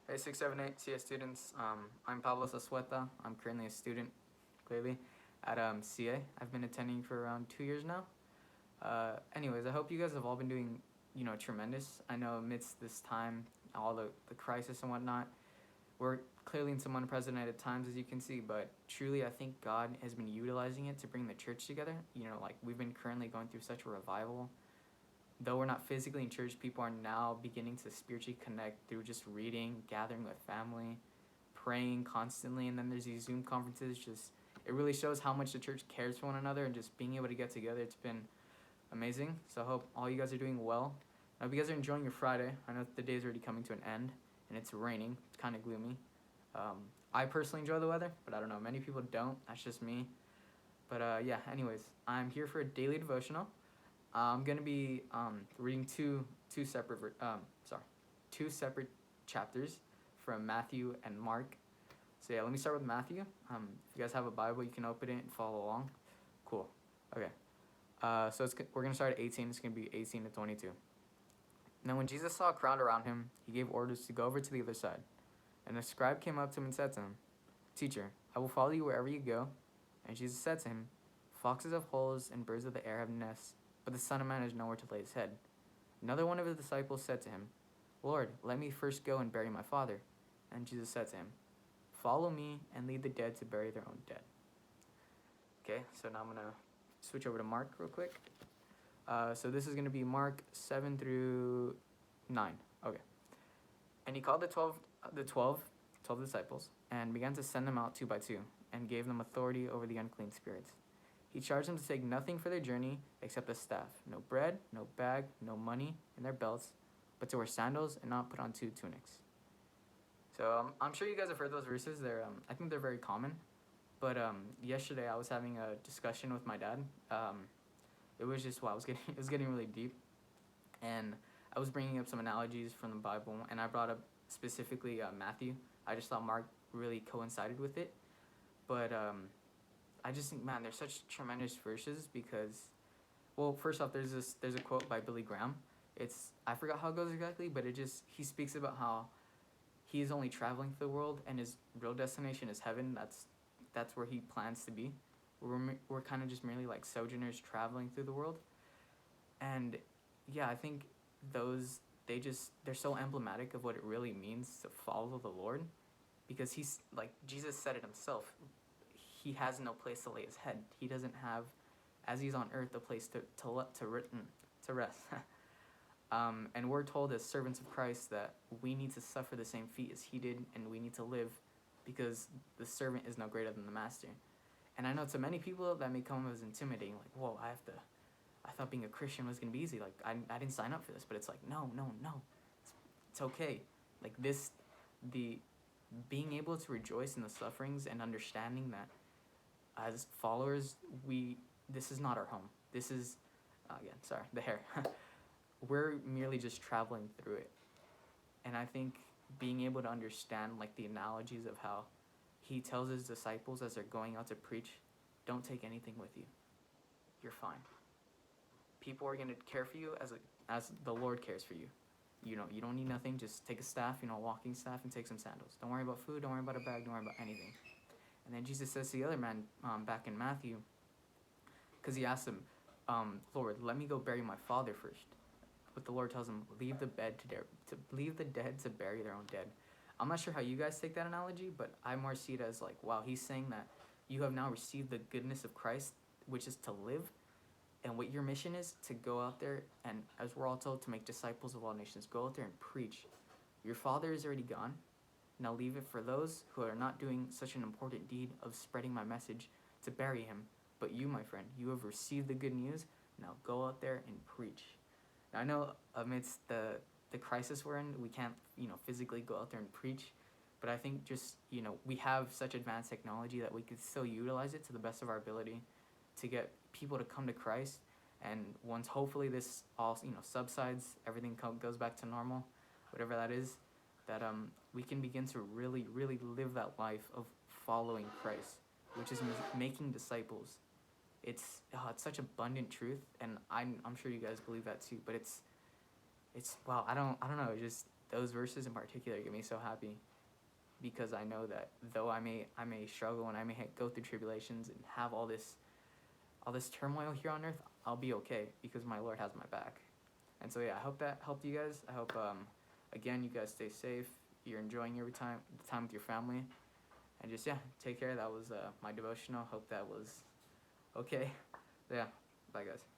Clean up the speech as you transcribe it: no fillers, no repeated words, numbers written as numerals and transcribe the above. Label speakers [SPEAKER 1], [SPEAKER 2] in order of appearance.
[SPEAKER 1] Hey, 678 CS students. I'm Pablo Zazueta. I'm currently a student, clearly, at CA. I've been attending for around 2 years now. Anyways, I hope you guys have all been doing, tremendous. I know amidst this time, all the crisis and whatnot, we're clearly in some unprecedented times, as you can see, but truly, I think God has been utilizing it to bring the church together. Like we've been currently going through such a revival. Though we're not physically in church, people are now beginning to spiritually connect through just reading, gathering with family, praying constantly, and then there's these Zoom conferences. Just it really shows how much the church cares for one another, and just being able to get together, it's been amazing. So I hope all you guys are doing well. I hope you guys are enjoying your Friday. I know the day's already coming to an end, and it's raining. It's kind of gloomy. I personally enjoy the weather, but I don't know. Many people don't. That's just me. But yeah, anyways, I'm here for a daily devotional. I'm gonna be reading two separate two separate chapters from Matthew and Mark. So yeah, let me start with Matthew. If you guys have a Bible, you can open it and follow along. Cool. Okay. So we're gonna start at 18. It's gonna be 18 to 22. Now when Jesus saw a crowd around him, he gave orders to go over to the other side. And a scribe came up to him and said to him, "Teacher, I will follow you wherever you go." And Jesus said to him, "Foxes have holes and birds of the air have nests, but the Son of Man has nowhere to lay his head." Another one of his disciples said to him, "Lord, let me first go and bury my father." And Jesus said to him, "Follow me and lead the dead to bury their own dead." Okay, so now I'm going to switch over to Mark real quick. So this is going to be Mark 7 through 9. Okay. And he called the 12 disciples and began to send them out two by two and gave them authority over the unclean spirits. He charged them to take nothing for their journey except a staff, no bread, no bag, no money in their belts, but to wear sandals and not put on 2 tunics. So I'm sure you guys have heard those verses. I think they're very common. But yesterday I was having a discussion with my dad. It was just it was getting really deep, and I was bringing up some analogies from the Bible, and I brought up specifically Matthew. I just thought Mark really coincided with it, but I just think, man, there's such tremendous verses because, well, first off, there's a quote by Billy Graham. I forgot how it goes exactly, but he speaks about how he is only traveling through the world and his real destination is heaven. That's where he plans to be. We're kind of just merely like sojourners traveling through the world, and yeah, I think they're so emblematic of what it really means to follow the Lord, because he's like Jesus said it himself. He has no place to lay his head. He doesn't have, as he's on earth, a place to rest. And we're told as servants of Christ that we need to suffer the same fate as he did, and we need to live because the servant is no greater than the master. And I know to many people that may come as intimidating, like, whoa, I thought being a Christian was going to be easy. Like, I didn't sign up for this, but it's like, no. It's okay. Like being able to rejoice in the sufferings and understanding that as followers, this is not our home. This is, again, sorry, the hair. We're merely just traveling through it. And I think being able to understand like the analogies of how he tells his disciples as they're going out to preach, don't take anything with you. You're fine. People are going to care for you as the Lord cares for you. You don't need nothing. Just take a staff, a walking staff, and take some sandals. Don't worry about food. Don't worry about a bag. Don't worry about anything. And then Jesus says to the other man back in Matthew, because he asked him, "Lord, let me go bury my father first." But the Lord tells him, leave the dead to bury their own dead. I'm not sure how you guys take that analogy, but I more see it as like, wow, he's saying that you have now received the goodness of Christ, which is to live, and what your mission is to go out there and, as we're all told, to make disciples of all nations. Go out there and preach. Your father is already gone. Now leave it for those who are not doing such an important deed of spreading my message to bury him. But you, my friend, you have received the good news. Now go out there and preach. Now, I know amidst the crisis we're in, we can't, physically go out there and preach. But I think just, we have such advanced technology that we could still utilize it to the best of our ability to get people to come to Christ. And once hopefully this all, subsides, everything goes back to normal, whatever that is, that we can begin to really, really live that life of following Christ, which is making disciples. It's such abundant truth, and I'm sure you guys believe that too. But it's wow, I don't know. those verses in particular get me so happy, because I know that though I may struggle and I may go through tribulations and have all this turmoil here on earth, I'll be okay because my Lord has my back. And so yeah, I hope that helped you guys. I hope again you guys stay safe. You're enjoying the time with your family, and just yeah, take care. That was my devotional. Hope that was okay. Yeah, bye guys.